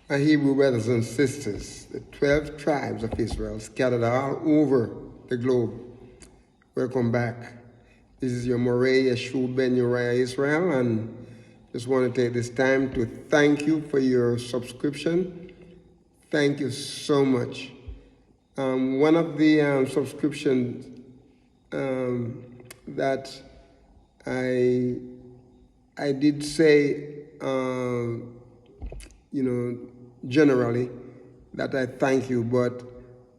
Our Hebrew brothers and sisters, the 12 tribes of Israel scattered all over the globe. Welcome back. This is your Moreh Yeshua Ben Uriah Israel, and just want to take this time to thank you for your subscription. Thank you so much. One of the subscriptions that I did say, generally, that I thank you, but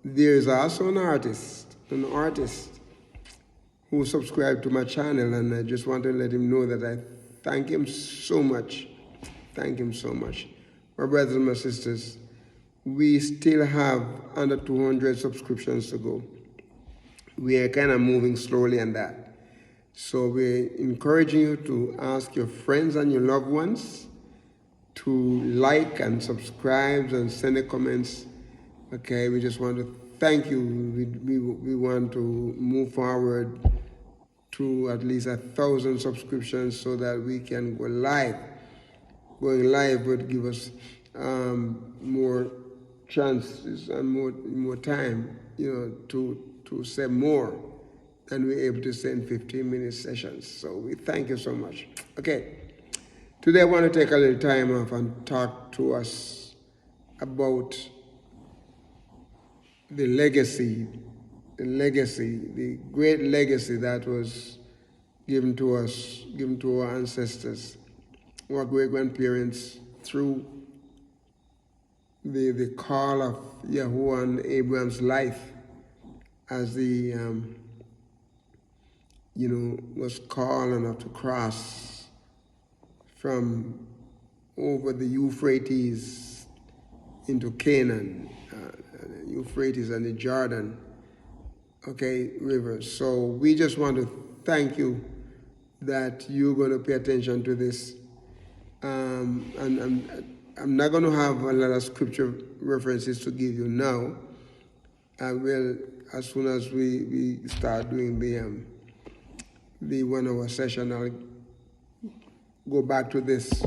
there's also an artist who subscribed to my channel, and I just want to let him know that I thank him so much. Thank him so much. My brothers and my sisters, we still have under 200 subscriptions to go. We are kind of moving slowly on that. So we're encouraging you to ask your friends and your loved ones to like and subscribe and send the comments. Okay, we just want to thank you. We want to move forward to at least 1,000 subscriptions so that we can go live. Going live would give us more chances and more time, to say more than we're able to say in 15-minute sessions. So we thank you so much. Okay. Today I want to take a little time off and talk to us about the legacy, the great legacy that was given to us, given to our ancestors, our great-grandparents, through the call of YAHUAH and Abraham's life as the, was called enough to cross from over the Euphrates into Canaan, Euphrates and the Jordan, rivers. So we just want to thank you that you're going to pay attention to this. And I'm not going to have a lot of scripture references to give you now. I will, as soon as we start doing the 1 hour session, I'll go back to this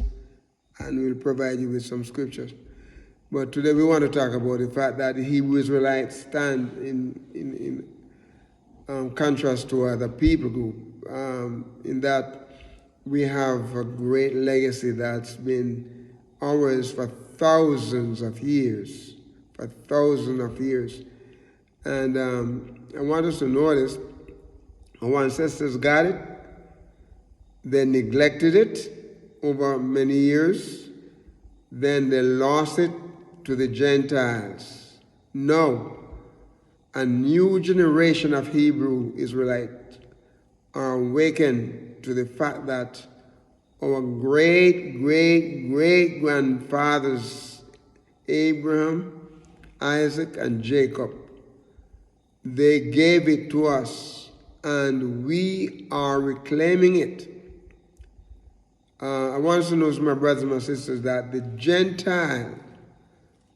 and we'll provide you with some scriptures. But today we want to talk about the fact that the Hebrew Israelites stand in contrast to other people group, in that we have a great legacy that's been ours for thousands of years, And I want us to notice our ancestors got it. They neglected it over many years. Then they lost it to the Gentiles. Now, a new generation of Hebrew Israelites are awakened to the fact that our great-grandfathers, Abraham, Isaac, and Jacob, they gave it to us, and we are reclaiming it. I want us to know, my brothers and my sisters, that the Gentile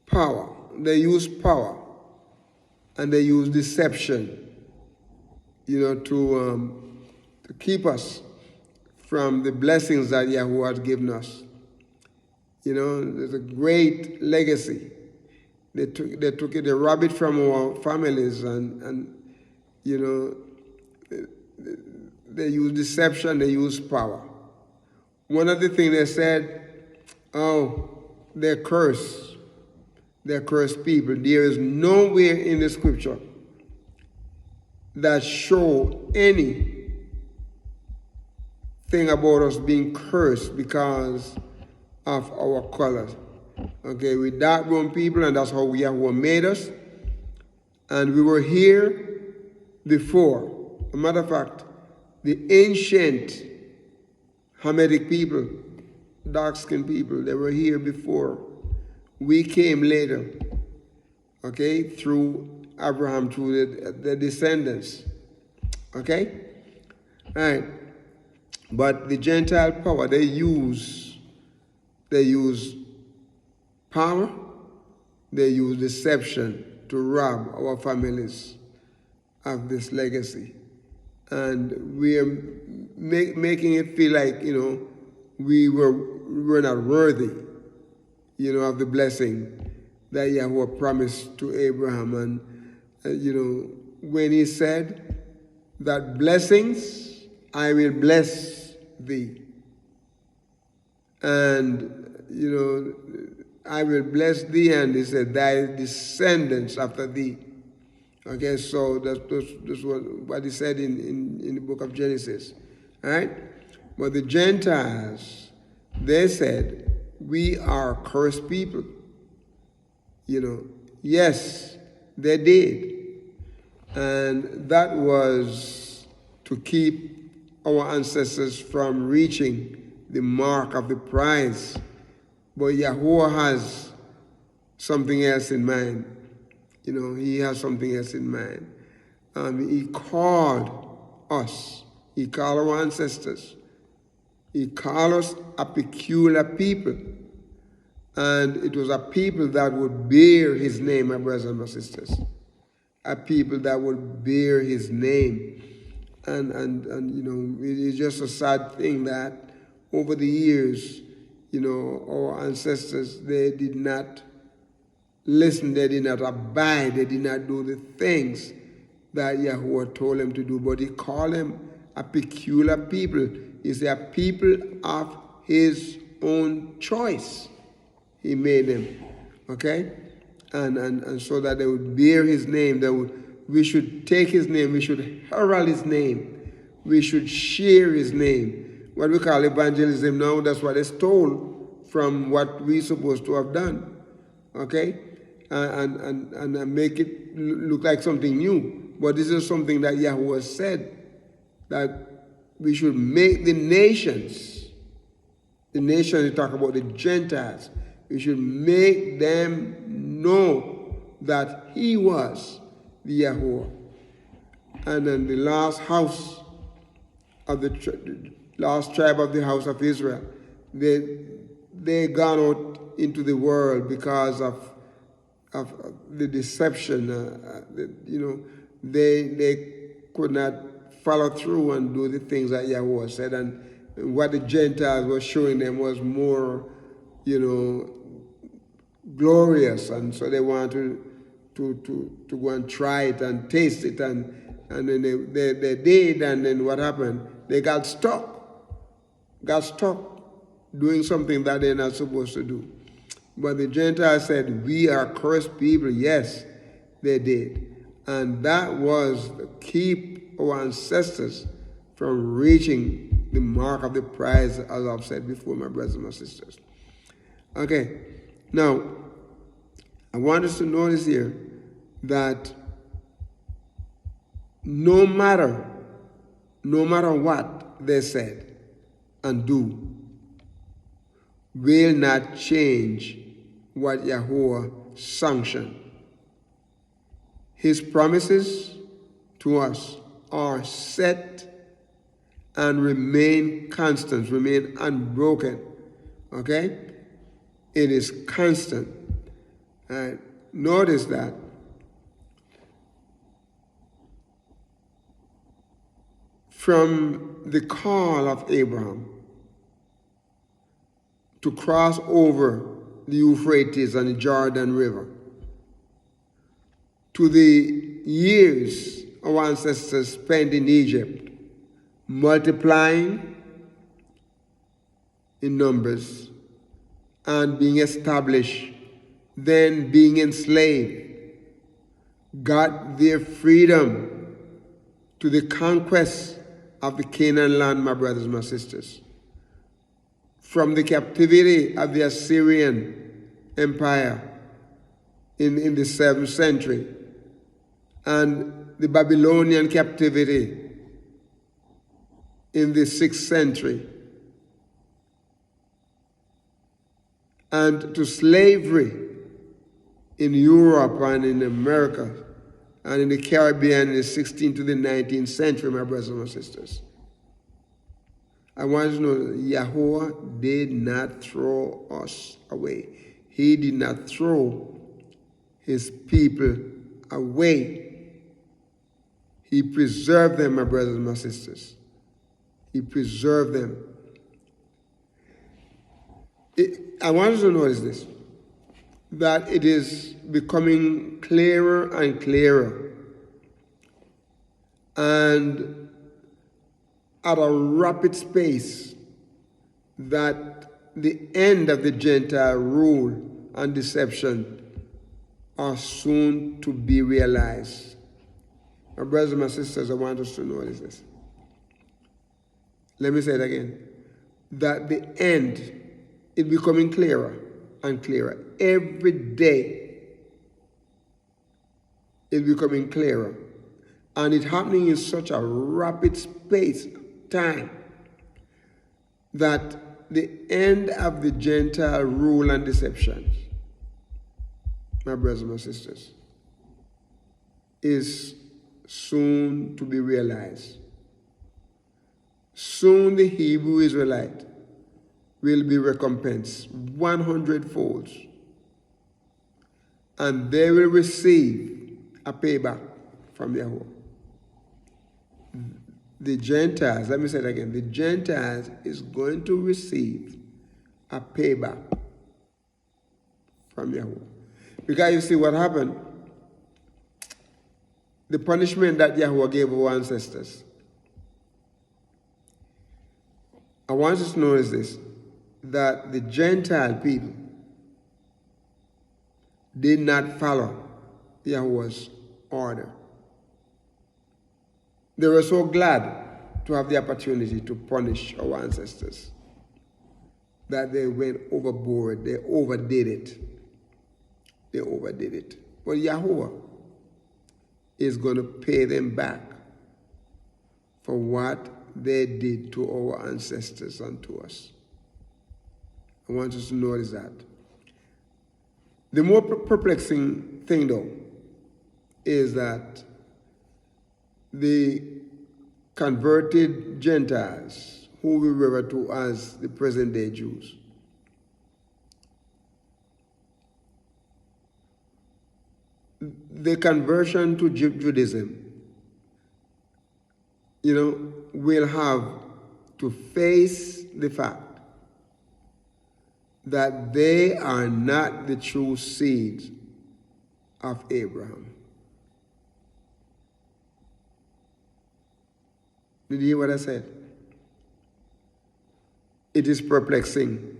power, they use power and they use deception, to keep us from the blessings that YAHUAH has given us. There's a great legacy. They took it, they robbed it from our families, and they use deception, they use power. One of the things they said, they're cursed. They're cursed people. There is nowhere in the scripture that show any thing about us being cursed because of our colors. Okay, we're dark brown people, and that's how YAHUAH made us. And we were here before. As a matter of fact, the ancient Hamitic people, dark-skinned people, they were here before. We came later, through Abraham, through the descendants, All right. But the Gentile power, they use power, they use deception to rob our families of this legacy. And we are making it feel like, we were not worthy. of the blessing that YAHUAH promised to Abraham. And, when he said that blessings, I will bless thee. And, I will bless thee, and he said, thy descendants after thee. Okay, so that's what he said in the book of Genesis. All right? But the Gentiles, they said, we are cursed people. Yes, they did. And that was to keep our ancestors from reaching the mark of the prize. But YAHUAH has something else in mind. He has something else in mind. He called us. He called our ancestors. He called us a peculiar people. And it was a people that would bear his name, my brothers and my sisters. A people that would bear his name. And it is just a sad thing that over the years, our ancestors, they did not listen, they did not abide, they did not do the things that YAHUAH told them to do. But he called them a peculiar people. He said a people of his own choice. He made them, okay? And so that they would bear his name, we should take his name, we should herald his name, we should share his name. What we call evangelism now, that's what they stole from what we're supposed to have done, okay? And make it look like something new. But this is something that YAHUAH said, that we should make the nations, you talk about the Gentiles, we should make them know that he was the YAHUAH. And then the last house of the last tribe of the house of Israel, they gone out into the world because of the deception. They could not follow through and do the things that YAHUAH said. And what the Gentiles were showing them was more, glorious. And so they wanted to go and try it and taste it. And then they did. And then what happened? They got stuck doing something that they're not supposed to do. But the Gentiles said, we are cursed people. Yes, they did. And that was to keep our ancestors from reaching the mark of the prize, as I've said before, my brothers and my sisters. Okay, now, I want us to notice here that no matter what they said and do, will not change what YAHUAH sanctioned. His promises to us are set and remain constant, remain unbroken. Okay? It is constant. Notice that. From the call of Abraham to cross over the Euphrates and the Jordan River, to the years our ancestors spent in Egypt, multiplying in numbers and being established, then being enslaved, got their freedom to the conquest of the Canaan land, my brothers and my sisters. From the captivity of the Assyrian Empire in the 7th century, and the Babylonian captivity in the 6th century, and to slavery in Europe and in America and in the Caribbean in the 16th to the 19th century, my brothers and my sisters. I want you to know that YAHUAH did not throw us away. He did not throw his people away. He preserved them, my brothers and my sisters. He preserved them. I want you to notice this. that it is becoming clearer and clearer, and at a rapid pace, that the end of the Gentile rule and deception are soon to be realized. My brothers and my sisters, I want us to notice this. Let me say it again. That the end is becoming clearer and clearer. Every day is becoming clearer. And it's happening in such a rapid space, time, that the end of the Gentile rule and deception, my brothers and my sisters, is soon to be realized. Soon the Hebrew Israelite will be recompensed 100-fold, and they will receive a payback from YAHUAH. The Gentiles, let me say it again, the Gentiles is going to receive a payback from YAHUAH. Because you see what happened, the punishment that YAHUAH gave our ancestors, I want us to notice this, that the Gentile people did not follow YAHUAH's order. They were so glad to have the opportunity to punish our ancestors that they went overboard, they overdid it. They overdid it. But YAHUAH is going to pay them back for what they did to our ancestors and to us. I want us to notice that. The more perplexing thing, though, is that the converted Gentiles, who we refer to as the present-day Jews, the conversion to Judaism, will have to face the fact that they are not the true seed of Abraham. Did you hear what I said? It is perplexing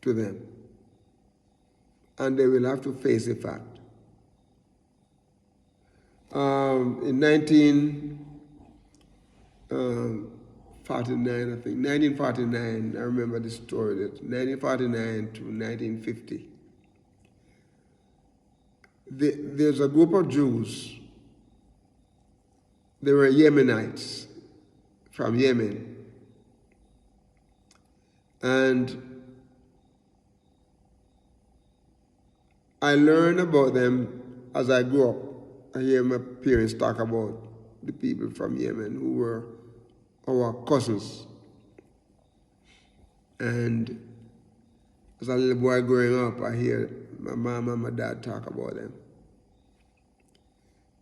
to them. And they will have to face the fact. In 1949, I think, 1949, I remember the story, that 1949 to 1950, there's a group of Jews. They were Yemenites from Yemen. And I learned about them as I grew up. I hear my parents talk about the people from Yemen who were our cousins. And as a little boy growing up, I hear my mom and my dad talk about them.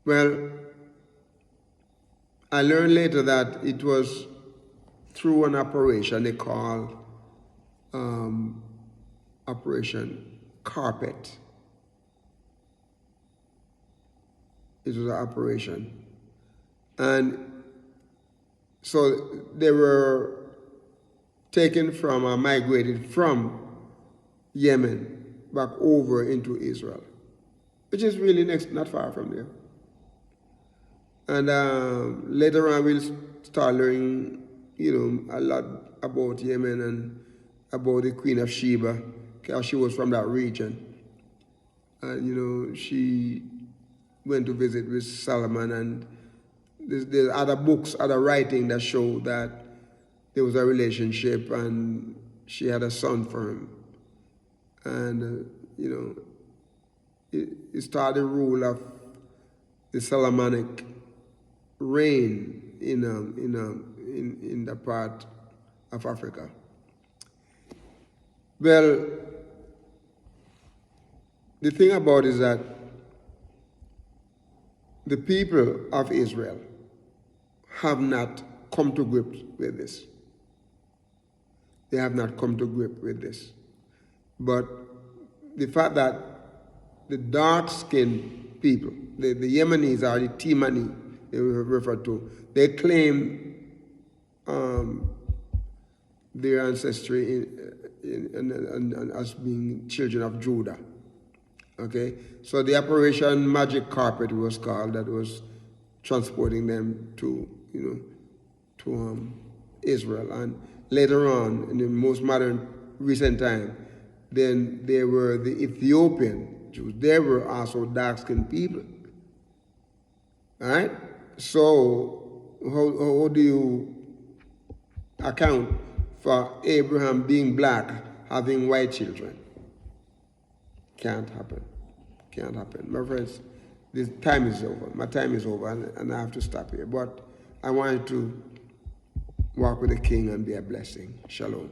Well, I learned later that it was through an operation they call Operation Carpet. It was an operation. And so they were taken from or migrated from Yemen back over into Israel, which is really not far from there. And later on we'll start learning, a lot about Yemen and about the Queen of Sheba, because she was from that region. And, she went to visit with Solomon, and there's other books, other writing that show that there was a relationship and she had a son for him. And, it started the rule of the Solomonic reign in the part of Africa. Well, the thing about it is that the people of Israel have not come to grips with this. They have not come to grips with this. But the fact that the dark-skinned people, the Yemenis are the Timani, they were referred to, they claim their ancestry as being children of Judah. Okay, so the Operation Magic Carpet was called, that was transporting them to, to Israel. And later on, in the most modern recent time, then there were the Ethiopian Jews. They were also dark-skinned people. All right. So how do you account for Abraham being black, having white children? Can't happen. Can't happen. My friends, this time is over. My time is over, and I have to stop here. But I wanted to walk with the King and be a blessing. Shalom.